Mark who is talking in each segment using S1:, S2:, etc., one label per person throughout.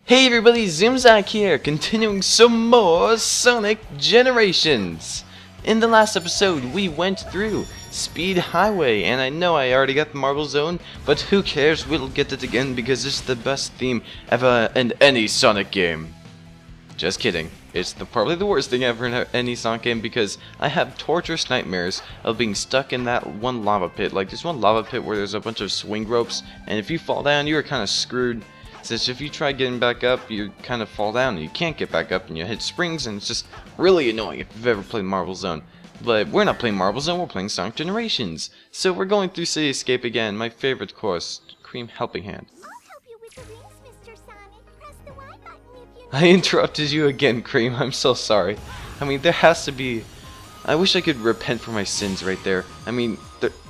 S1: Hey everybody, ZoomZike here, continuing some more Sonic Generations. In the last episode, we went through Speed Highway, and I know I already got the Marble Zone, but who cares, we'll get it again because it's the best theme ever in any Sonic game. Just kidding. It's probably the worst thing ever in any Sonic game because I have torturous nightmares of being stuck in that one lava pit. Like, there's one lava pit where there's a bunch of swing ropes, and if you fall down, you're kind of screwed. Since if you try getting back up, you kind of fall down and you can't get back up and you hit springs, and it's just really annoying if you've ever played Marble Zone. But we're not playing Marble Zone, we're playing Sonic Generations. So we're going through City Escape again, my favorite course, Cream Helping Hand. I interrupted you again, Cream. I'm so sorry. I mean, there has to be... I wish I could repent for my sins right there. I mean,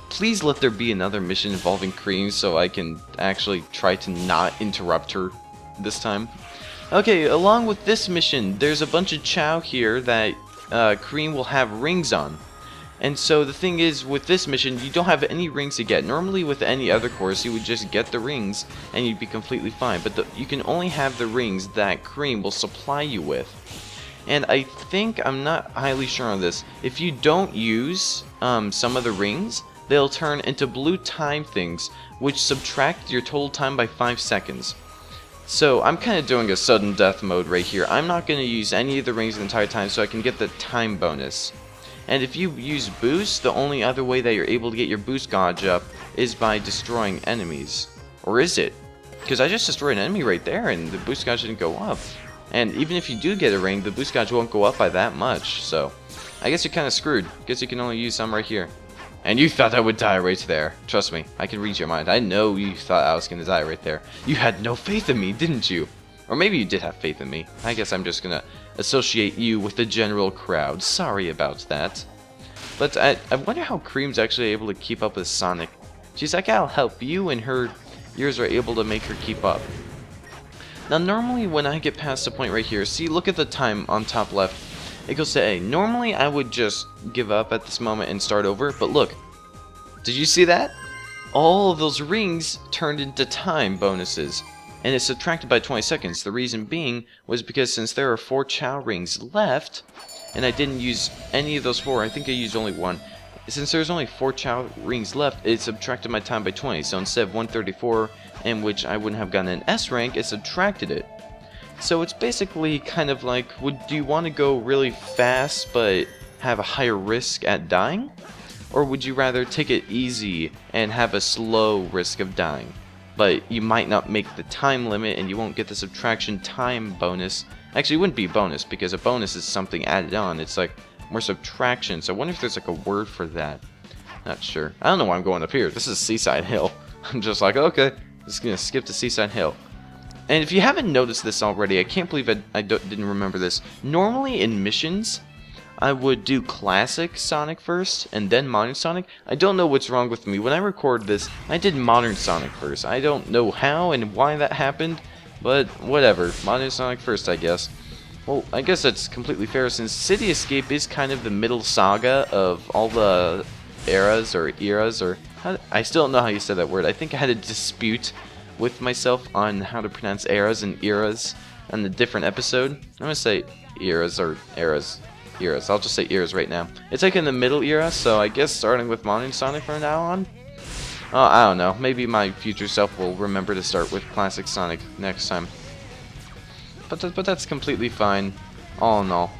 S1: please let there be another mission involving Cream so I can actually try to not interrupt her this time. Okay, along with this mission, there's a bunch of Chow here that Cream will have rings on. And so the thing is, with this mission, you don't have any rings to get. Normally with any other course, you would just get the rings and you'd be completely fine. But you can only have the rings that Cream will supply you with. And I think, I'm not highly sure on this, if you don't use some of the rings, they'll turn into blue time things, which subtract your total time by 5 seconds. So I'm kind of doing a sudden death mode right here. I'm not going to use any of the rings the entire time so I can get the time bonus. And if you use boost, the only other way that you're able to get your boost gauge up is by destroying enemies. Or is it? Because I just destroyed an enemy right there and the boost gauge didn't go up. And even if you do get a ring, the boost gauge won't go up by that much. So I guess you're kind of screwed. Guess you can only use some right here. And you thought I would die right there. Trust me, I can read your mind. I know you thought I was going to die right there. You had no faith in me, didn't you? Or maybe you did have faith in me. I guess I'm just going to associate you with the general crowd. Sorry about that. But I wonder how Cream's actually able to keep up with Sonic. She's like, I'll help you, and her ears are able to make her keep up. Now normally when I get past the point right here, see, look at the time on top left. It goes to A. Normally I would just give up at this moment and start over, but look. Did you see that? All of those rings turned into time bonuses. And it's subtracted by 20 seconds. The reason being was because since there are 4 Chow rings left, and I didn't use any of those 4, I think I used only 1. Since there's only 4 Chow rings left, it subtracted my time by 20. So instead of 134, in which I wouldn't have gotten an S rank, it subtracted it. So it's basically kind of like, do you want to go really fast but have a higher risk at dying? Or would you rather take it easy and have a slow risk of dying? But you might not make the time limit and you won't get the subtraction time bonus. Actually, it wouldn't be a bonus because a bonus is something added on. It's like more subtraction. So I wonder if there's like a word for that. Not sure. I don't know why I'm going up here. This is Seaside Hill. I'm just like, okay, just gonna skip to Seaside Hill. And if you haven't noticed this already, I can't believe I didn't remember this. Normally in missions, I would do Classic Sonic first, and then Modern Sonic. I don't know what's wrong with me. When I record this, I did Modern Sonic first. I don't know how and why that happened, but whatever. Modern Sonic first, I guess. Well, I guess that's completely fair since City Escape is kind of the middle saga of all the eras, or I still don't know how you said that word. I think I had a dispute with myself on how to pronounce eras and eras on the different episode. I'm going to say eras or eras. Eras. I'll just say eras right now. It's like in the middle era, so I guess starting with Modern Sonic from now on? Oh, I don't know. Maybe my future self will remember to start with Classic Sonic next time. But that's completely fine, all in all.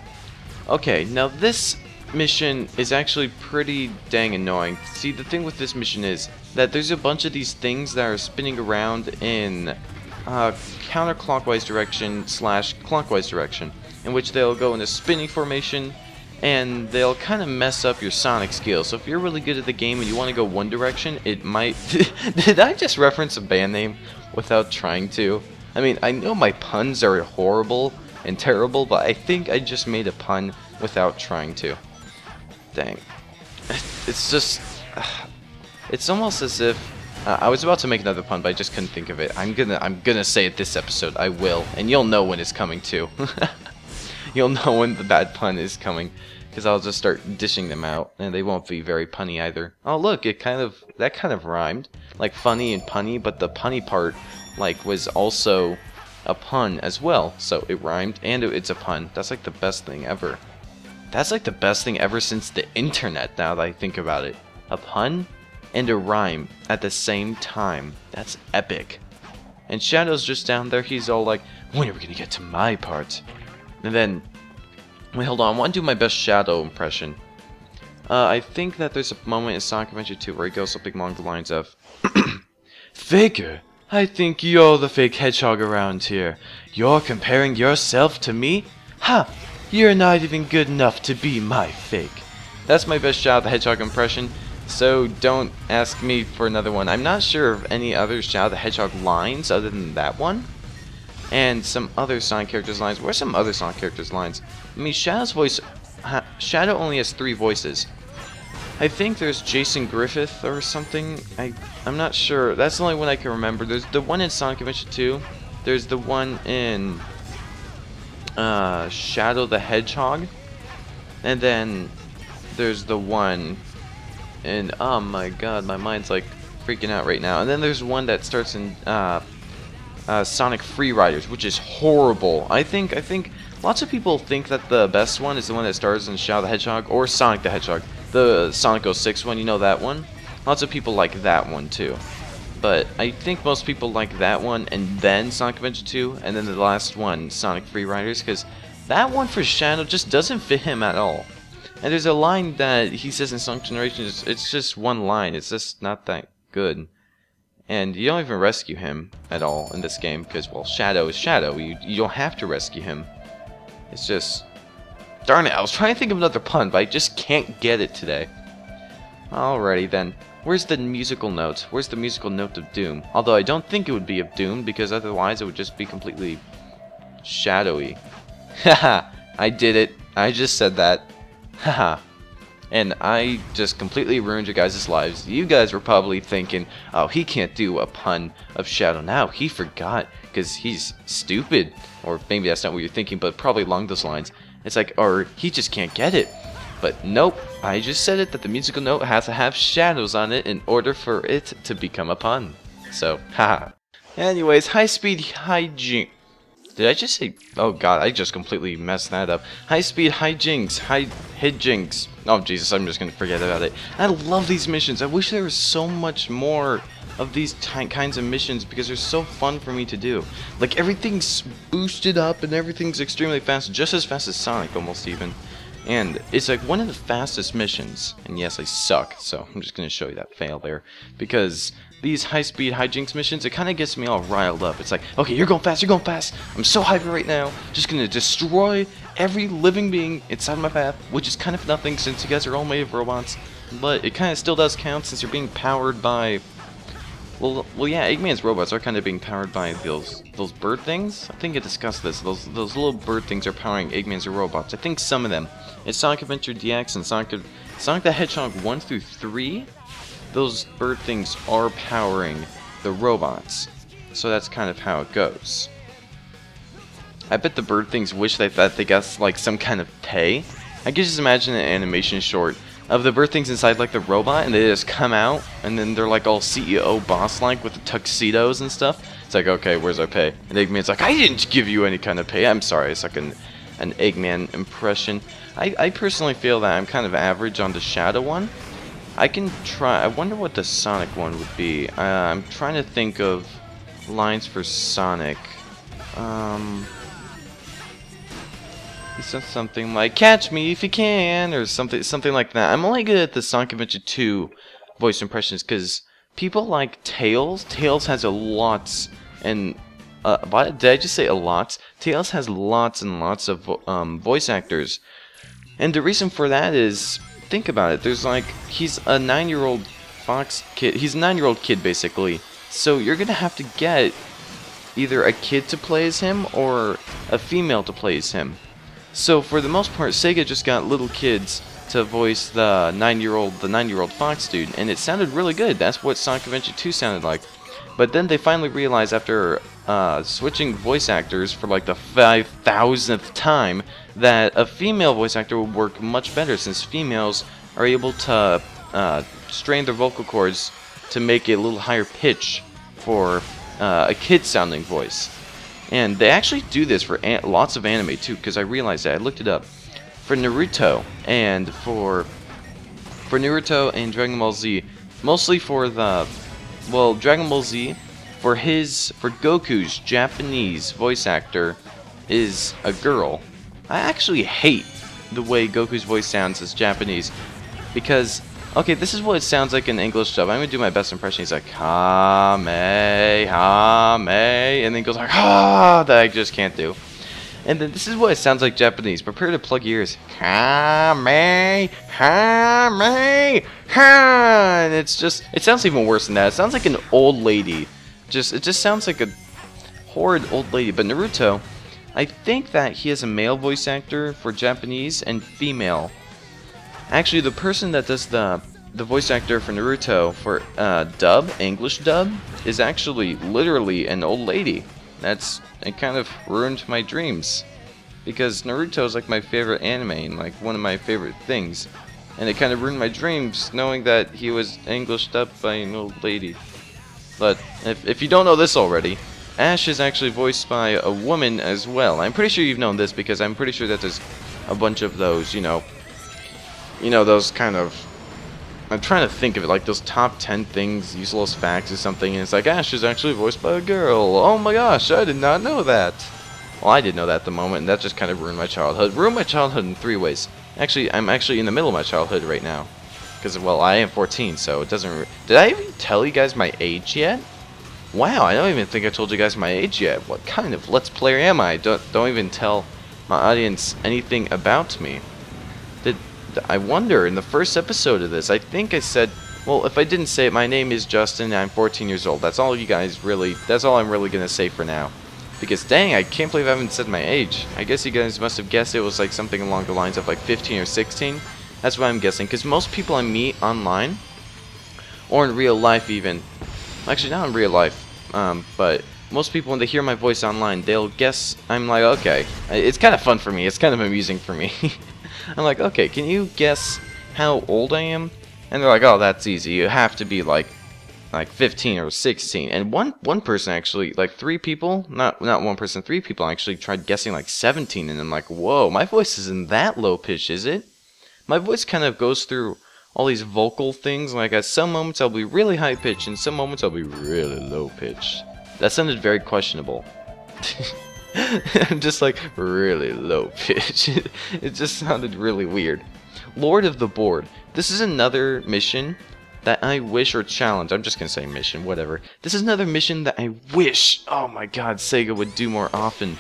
S1: Okay, now this mission is actually pretty dang annoying. See, the thing with this mission is that there's a bunch of these things that are spinning around in counterclockwise direction / clockwise direction, in which they'll go in a spinning formation and they'll kind of mess up your Sonic skills. So if you're really good at the game and you want to go one direction, it might... Did I just reference a band name without trying to? I mean, I know my puns are horrible and terrible, but I think I just made a pun without trying to. Dang. It's just... It's almost as if... I was about to make another pun, but I just couldn't think of it. I'm gonna say it this episode. I will, and you'll know when it's coming too. You'll know when the bad pun is coming, because I'll just start dishing them out, and they won't be very punny either. Oh look, that kind of rhymed, like funny and punny, but the punny part, like, was also a pun as well. So it rhymed and it's a pun. That's like the best thing ever. That's like the best thing ever since the internet, now that I think about it. A pun and a rhyme at the same time. That's epic. And Shadow's just down there, he's all like, when are we gonna get to my part? And then, wait, hold on, I want to do my best Shadow impression. I think that there's a moment in Sonic Adventure 2 where he goes something along the lines of, Faker, I think you're the fake hedgehog around here. You're comparing yourself to me? Ha! You're not even good enough to be my fake. That's my best Shadow the Hedgehog impression. So don't ask me for another one. I'm not sure of any other Shadow the Hedgehog lines other than that one. And some other Sonic characters' lines. Where's some other Sonic characters' lines? I mean, Shadow's voice... Shadow only has 3 voices. I think there's Jason Griffith or something. I'm not sure. That's the only one I can remember. There's the one in Sonic Adventure 2. There's the one in Shadow the Hedgehog. And then there's the one... And oh my god, my mind's like freaking out right now. And then there's one that starts in Sonic Free Riders, which is horrible. I think lots of people think that the best one is the one that stars in Shadow the Hedgehog or Sonic the Hedgehog. The Sonic 06 one, you know that one? Lots of people like that one too. But I think most people like that one and then Sonic Adventure 2 and then the last one, Sonic Free Riders, because that one for Shadow just doesn't fit him at all. And there's a line that he says in Sonic Generations, it's just one line, it's just not that good. And you don't even rescue him at all in this game, because, well, Shadow is Shadow, you don't have to rescue him. It's just... Darn it, I was trying to think of another pun, but I just can't get it today. Alrighty then, where's the musical note? Where's the musical note of Doom? Although I don't think it would be of Doom, because otherwise it would just be completely... shadowy. Haha, I did it, I just said that. Haha. And I just completely ruined your guys' lives. You guys were probably thinking, oh, he can't do a pun of Shadow now. He forgot, because he's stupid. Or maybe that's not what you're thinking, but probably along those lines. It's like, or he just can't get it. But nope, I just said it that the musical note has to have shadows on it in order for it to become a pun. So, haha. Anyways, high-speed hijinks. Did I just say... Oh god, I just completely messed that up. High-speed hijinks. Hijinks. Oh Jesus, I'm just gonna forget about it. I love these missions. I wish there was so much more of these kinds of missions because they're so fun for me to do. Like, everything's boosted up and everything's extremely fast. Just as fast as Sonic, almost even. And it's like one of the fastest missions. And yes, I suck, so I'm just gonna show you that fail there. Because... these high-speed hijinks missions, it kind of gets me all riled up. It's like, okay, you're going fast, I'm so hyper right now. Just gonna destroy every living being inside my path, which is kind of nothing since you guys are all made of robots. But it kind of still does count since you're being powered by... Well, yeah, Eggman's robots are kind of being powered by those bird things. I think I discussed this. Those little bird things are powering Eggman's robots. I think some of them. It's Sonic Adventure DX and Sonic the Hedgehog 1 through 3. Those bird things are powering the robots. So that's kind of how it goes. I bet the bird things wish that they got like some kind of pay. I could just imagine an animation short of the bird things inside like the robot and they just come out and then they're like all CEO boss like with the tuxedos and stuff. It's like, okay, where's our pay? And Eggman's like, I didn't give you any kind of pay. I'm sorry, it's like an Eggman impression. I personally feel that I'm kind of average on the Shadow one. I can try. I wonder what the Sonic one would be. I'm trying to think of lines for Sonic. He says something like "Catch me if you can" or something like that. I'm only good at the Sonic Adventure 2 voice impressions because people like Tails. Tails has a lot, and did I just say a lot? Tails has lots and lots of voice actors, and the reason for that is. Think about it, there's like, he's a 9-year-old fox kid, he's a 9-year-old kid basically, so you're gonna have to get either a kid to play as him or a female to play as him. So for the most part, Sega just got little kids to voice the 9-year-old fox dude, and it sounded really good. That's what Sonic Adventure 2 sounded like. But then they finally realized after switching voice actors for like the 5,000th time that a female voice actor would work much better since females are able to strain their vocal cords to make it a little higher pitch for a kid sounding voice. And they actually do this for lots of anime too, because I realized that. I looked it up. For Naruto and for Naruto and Dragon Ball Z, mostly for the, well, Dragon Ball Z, for Goku's Japanese voice actor is a girl. I actually hate the way Goku's voice sounds as Japanese, because, okay, this is what it sounds like in English dub. I'm gonna do my best impression. He's like, Hame, Hame, and then goes like, ha, that I just can't do. And then this is what it sounds like Japanese. Prepare to plug your ears. Hame, Hame, ha. And it's just, it sounds even worse than that. It sounds like an old lady. It just sounds like a horrid old lady. But Naruto, I think that he has a male voice actor for Japanese and female. Actually, the person that does the voice actor for Naruto for English dub, is actually literally an old lady. It kind of ruined my dreams, because Naruto is like my favorite anime and like one of my favorite things, and it kind of ruined my dreams knowing that he was English dubbed by an old lady. But if you don't know this already, Ash is actually voiced by a woman as well. I'm pretty sure you've known this, because I'm pretty sure that there's a bunch of those, you know, those kind of, I'm trying to think of it, like those top 10 things, useless facts or something, and it's like, Ash is actually voiced by a girl. Oh my gosh, I did not know that. Well, I did know that at the moment, and that just kind of ruined my childhood. Ruined my childhood in 3 ways. Actually, I'm actually in the middle of my childhood right now. Because, well, I am 14, so it doesn't... Did I even tell you guys my age yet? Wow, I don't even think I told you guys my age yet. What kind of Let's Player am I? Don't even tell my audience anything about me. I wonder, in the first episode of this, I think I said, well, if I didn't say it, my name is Justin, and I'm 14 years old. That's all you guys really, that's all I'm really going to say for now. Because, dang, I can't believe I haven't said my age. I guess you guys must have guessed it was like something along the lines of like 15 or 16. That's what I'm guessing, because most people I meet online, or in real life even, actually not in real life, but most people when they hear my voice online, they'll guess, I'm like, okay, it's kind of fun for me, it's kind of amusing for me. I'm like, okay, can you guess how old I am? And they're like, oh, that's easy, you have to be like 15 or 16. And one person actually, like 3 people, not one person, 3 people actually tried guessing like 17, and I'm like, whoa, my voice isn't that low pitch, is it? My voice kind of goes through all these vocal things, like at some moments I'll be really high pitched, and some moments I'll be really low pitched. That sounded very questionable. I'm just like, really low pitch. It just sounded really weird. Lord of the Board. This is another mission that I wish, or challenge, I'm just gonna say mission, whatever. This is another mission that I wish, oh my god, Sega would do more often.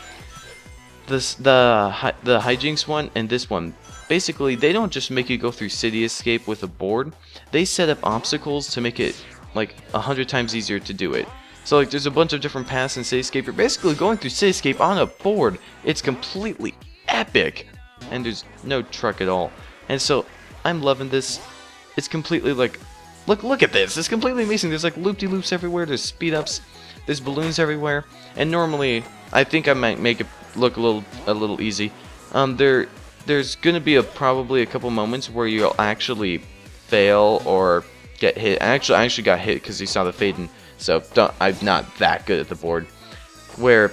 S1: The hijinks one and this one, basically they don't just make you go through City Escape with a board, they set up obstacles to make it like 100 times easier to do it. So like there's a bunch of different paths in City Escape, you're basically going through City Escape on a board. It's completely epic, and there's no truck at all. And so I'm loving this. It's completely like, look at this, it's completely amazing. There's like loop-de-loops everywhere, there's speed-ups, there's balloons everywhere, and normally I think I might make it look a little easy. There's gonna be probably a couple moments where you'll actually fail or get hit. I actually got hit because you saw the fading, so I'm not that good at the board. Where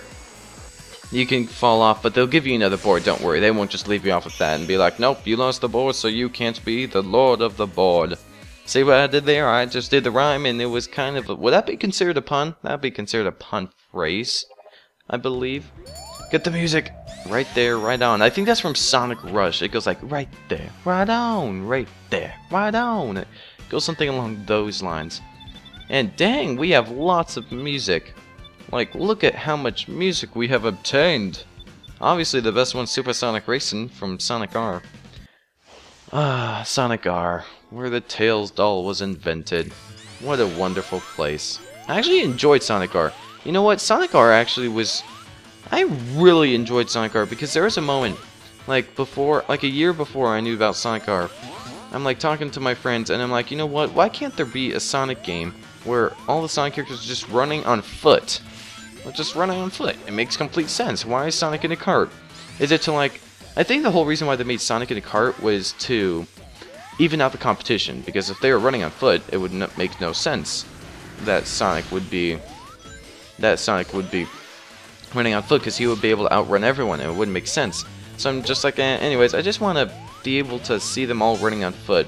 S1: you can fall off, but they'll give you another board, don't worry. They won't just leave you off with that and be like, nope, you lost the board, so you can't be the lord of the board. See what I did there? I just did the rhyme, and it was kind of would that be considered a pun? That would be considered a pun phrase, I believe. Get the music right there, right on. I think that's from Sonic Rush. It goes like, right there, right on, right there, right on. It goes something along those lines. And dang, we have lots of music. Like, look at how much music we have obtained. Obviously, the best one's Supersonic Racing from Sonic R. Ah, Sonic R, where the Tails doll was invented. What a wonderful place. I actually enjoyed Sonic R. You know what? Sonic R actually was... I really enjoyed Sonic R because there was a moment, like a year before I knew about Sonic R. I'm like talking to my friends and I'm like, you know what? Why can't there be a Sonic game where all the Sonic characters are just running on foot? Just running on foot. It makes complete sense. Why is Sonic in a cart? Is it to like... I think the whole reason why they made Sonic in a cart was to even out the competition, because if they were running on foot, it would make no sense that Sonic would be running on foot, because he would be able to outrun everyone, and it wouldn't make sense. So I'm just like, anyways, I just want to be able to see them all running on foot.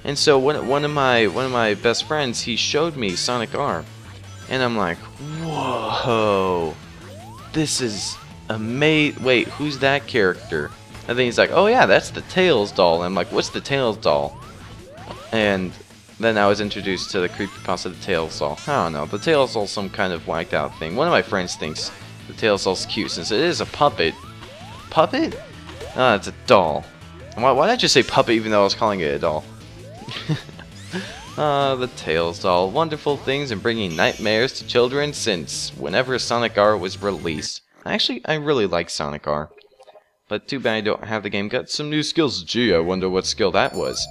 S1: And so one of my best friends, he showed me Sonic R, and I'm like, whoa, this is amazing. Wait, who's that character? And then he's like, oh yeah, that's the Tails doll. And I'm like, what's the Tails doll? And then I was introduced to the creepypasta of the Tails doll. I don't know, the Tails doll's some kind of whacked out thing. One of my friends thinks the Tails doll's cute since it is a puppet. Puppet? Ah, it's a doll. Why did I just say puppet even though I was calling it a doll? The Tails doll. Wonderful things and bringing nightmares to children since whenever Sonic R was released. Actually, I really like Sonic R. But too bad I don't have the game. Got some new skills. Gee, I wonder what skill that was.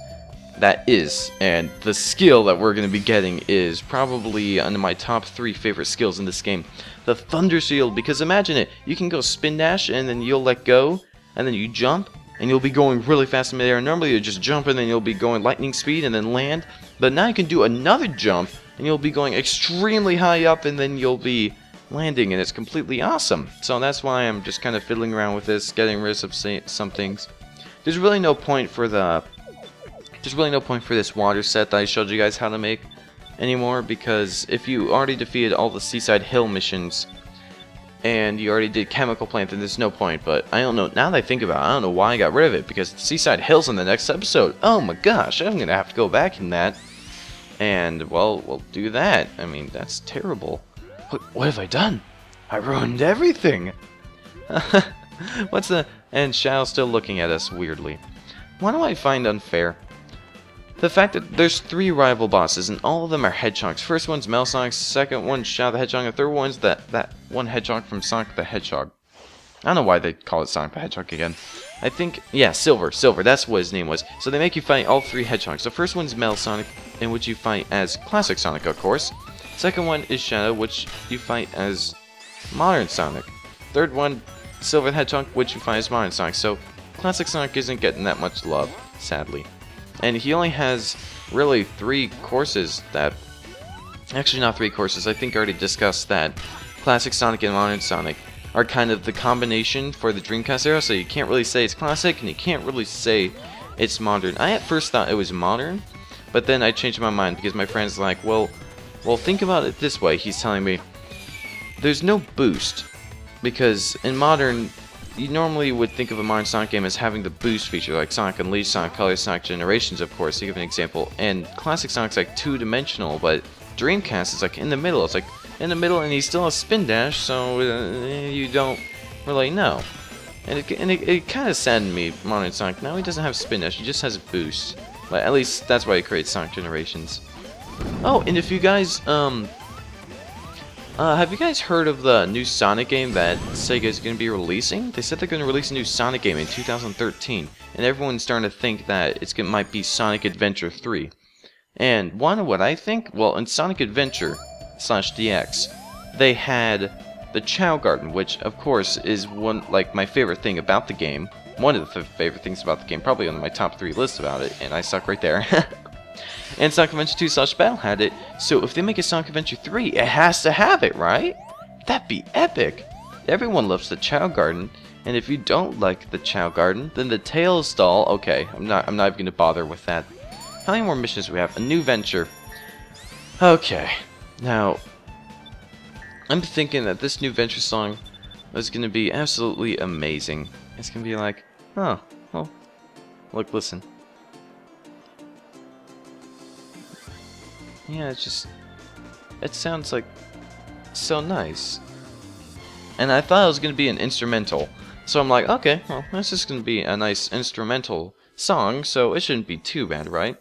S1: That is, and the skill that we're going to be getting is probably under my top 3 favorite skills in this game. The Thunder Shield, because imagine it, you can go spin dash and then you'll let go, and then you jump, and you'll be going really fast in midair. Normally you just jump and then you'll be going lightning speed and then land, but now you can do another jump, and you'll be going extremely high up and then you'll be landing, and it's completely awesome. So that's why I'm just kind of fiddling around with this, getting rid of some things. There's really no point for this water set that I showed you guys how to make anymore, because if you already defeated all the Seaside Hill missions and you already did Chemical Plant, then there's no point. But I don't know, now that I think about it, I don't know why I got rid of it, because Seaside Hill's in the next episode. Oh my gosh, I'm gonna have to go back in that, and well, we'll do that. I mean, that's terrible. What have I done? I ruined everything. What's the... And Shadow's still looking at us weirdly. What do I find unfair? The fact that there's 3 rival bosses and all of them are hedgehogs. First one's Metal Sonic, second one's Shadow the Hedgehog, and the third one's that one hedgehog from Sonic the Hedgehog. I don't know why they call it Sonic the Hedgehog again. I think, yeah, Silver, that's what his name was. So they make you fight all 3 hedgehogs. The first one's Metal Sonic, in which you fight as Classic Sonic, of course. Second one is Shadow, which you fight as Modern Sonic. Third one, Silver the Hedgehog, which you fight as Modern Sonic. So Classic Sonic isn't getting that much love, sadly. And he only has really 3 courses that... Actually, not 3 courses. I think I already discussed that. Classic Sonic and Modern Sonic are kind of the combination for the Dreamcast era, so you can't really say it's classic, and you can't really say it's modern. I at first thought it was modern, but then I changed my mind because my friend's like, well, think about it this way. He's telling me, there's no boost, because in modern... You normally would think of a modern Sonic game as having the boost feature, like Sonic Unleashed, Sonic Colors, Sonic Generations, of course, to give an example. And Classic Sonic's like 2-dimensional, but Dreamcast is like in the middle. It's like in the middle, and he still has Spin Dash, so you don't really know. And it kind of saddened me, Modern Sonic. Now he doesn't have Spin Dash, he just has a boost. But at least that's why he creates Sonic Generations. Oh, and if you guys, have you guys heard of the new Sonic game that Sega is going to be releasing? They said they're going to release a new Sonic game in 2013, and everyone's starting to think that it might be Sonic Adventure 3. And wanna what I think? Well, in Sonic Adventure /DX, they had the Chow Garden, which of course is my favorite thing about the game. One of the favorite things about the game, probably on my top 3 list about it, and I suck right there. And Sonic Adventure 2 /Battle had it, so if they make a Sonic Adventure 3, it has to have it, right? That'd be epic! Everyone loves the Chow Garden, and if you don't like the Chow Garden, then the Tails doll, okay, I'm not even gonna bother with that. How many more missions do we have? A new venture. Okay, now, I'm thinking that this new venture song is gonna be absolutely amazing. It's gonna be like, oh, well, look, listen. Yeah, it sounds like so nice. And I thought it was going to be an instrumental. So I'm like, okay, well, this is going to be a nice instrumental song, so it shouldn't be too bad, right?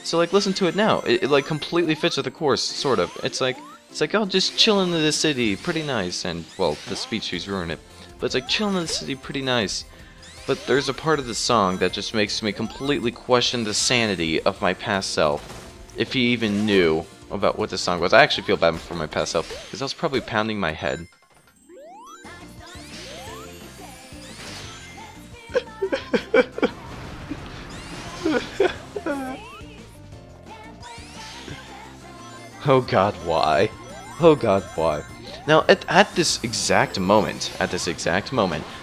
S1: So like, listen to it now. It like completely fits with the chorus, sort of. It's like, oh, just chillin' in the city, pretty nice. And, well, the speech trees ruin it. But it's like, chillin' in the city, pretty nice. But there's a part of the song that just makes me completely question the sanity of my past self. If he even knew about what the song was. I actually feel bad for my past self, because I was probably pounding my head. Oh god, why? Oh god, why? Now, at this exact moment,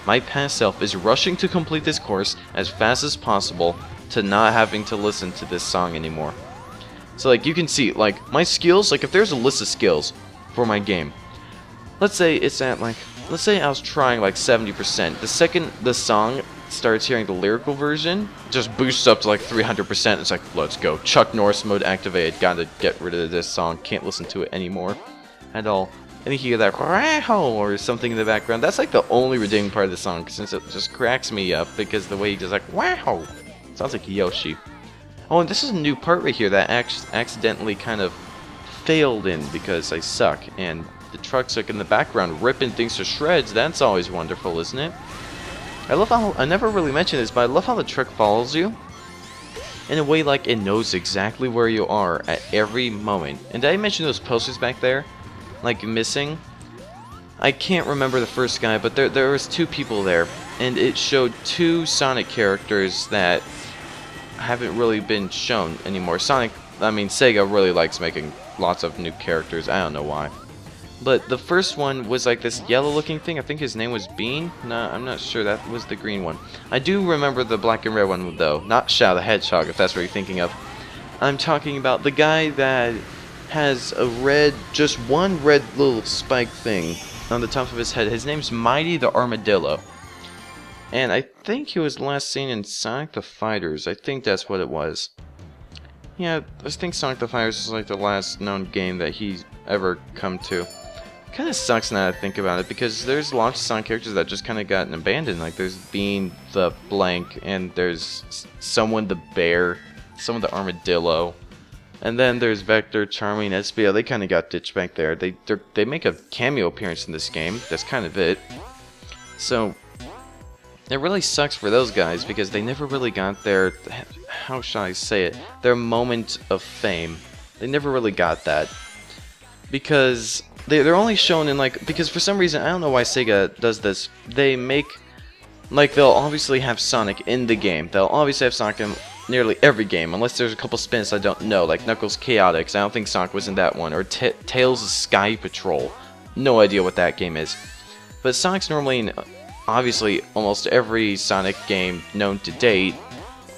S1: my past self is rushing to complete this course as fast as possible to not having to listen to this song anymore. So, like, you can see, like, my skills, like, if there's a list of skills for my game, let's say it's at, like, let's say I was trying, like, 70%. The second the song starts hearing the lyrical version, just boosts up to, like, 300%. It's like, let's go. Chuck Norris mode activated. Gotta get rid of this song. Can't listen to it anymore at all. And you hear that or something in the background. That's like the only redeeming part of the song, since it just cracks me up because the way he does like wow, sounds like Yoshi. Oh, and this is a new part right here that accidentally kind of failed in because I suck. And the truck's like in the background ripping things to shreds. That's always wonderful, isn't it? I love how I never really mentioned this, but I love how the truck follows you in a way like it knows exactly where you are at every moment. And did I mention those posters back there? Like missing. I can't remember the first guy, but there was two people there, and it showed two Sonic characters that haven't really been shown anymore. Sega really likes making lots of new characters. I don't know why. But the first one was like this yellow-looking thing. I think his name was Bean. No, I'm not sure. That was the green one. I do remember the black and red one though. Not Shadow the Hedgehog, if that's what you're thinking of. I'm talking about the guy that has a red, just one red little spike thing on the top of his head. His name's Mighty the Armadillo. And I think he was last seen in Sonic the Fighters. I think that's what it was. Yeah, I think Sonic the Fighters is like the last known game that he's ever come to. Kinda sucks now that I think about it, because there's lots of Sonic characters that just kinda gotten abandoned. Like there's Bean the Blank, and there's someone the Bear, someone the Armadillo. And then there's Vector, Charming, Espio. They kind of got ditched back there. They make a cameo appearance in this game. That's kind of it. So it really sucks for those guys because they never really got their, how shall I say it, their moment of fame. They never really got that because they're only shown in like, because for some reason I don't know why Sega does this. They make like, they'll obviously have Sonic in the game. They'll obviously have Sonic in nearly every game, unless there's a couple spins I don't know, like Knuckles Chaotix. I don't think Sonic was in that one, or Tails' Sky Patrol. No idea what that game is. But Sonic's normally in, obviously, almost every Sonic game known to date,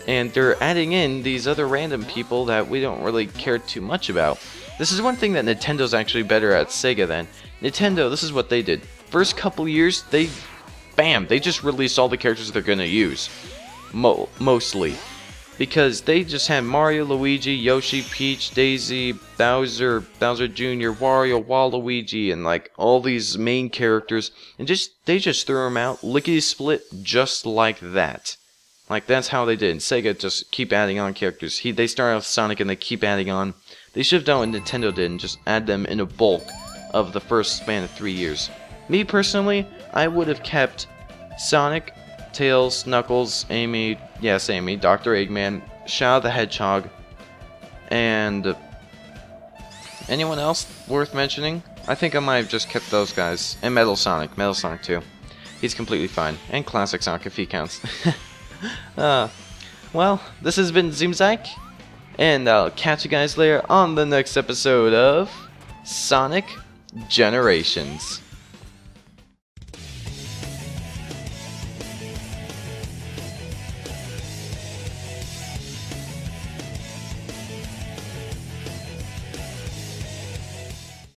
S1: and they're adding in these other random people that we don't really care too much about. This is one thing that Nintendo's actually better at Sega than. Nintendo, this is what they did. First couple years, they just released all the characters they're gonna use. Mostly. Because they just had Mario, Luigi, Yoshi, Peach, Daisy, Bowser Jr., Wario, Waluigi, and like all these main characters, and they just threw them out lickety-split just like that. Like that's how they did. Sega just keep adding on characters. They start off Sonic and they keep adding on. They should have done what Nintendo did and just add them in a bulk of the first span of 3 years. Me personally, I would have kept Sonic, Tails, Knuckles, Amy, yes Amy, Dr. Eggman, Shadow the Hedgehog, and anyone else worth mentioning? I think I might have just kept those guys, and Metal Sonic too. He's completely fine, and Classic Sonic if he counts. Well, this has been ZoomZike, and I'll catch you guys later on the next episode of Sonic Generations.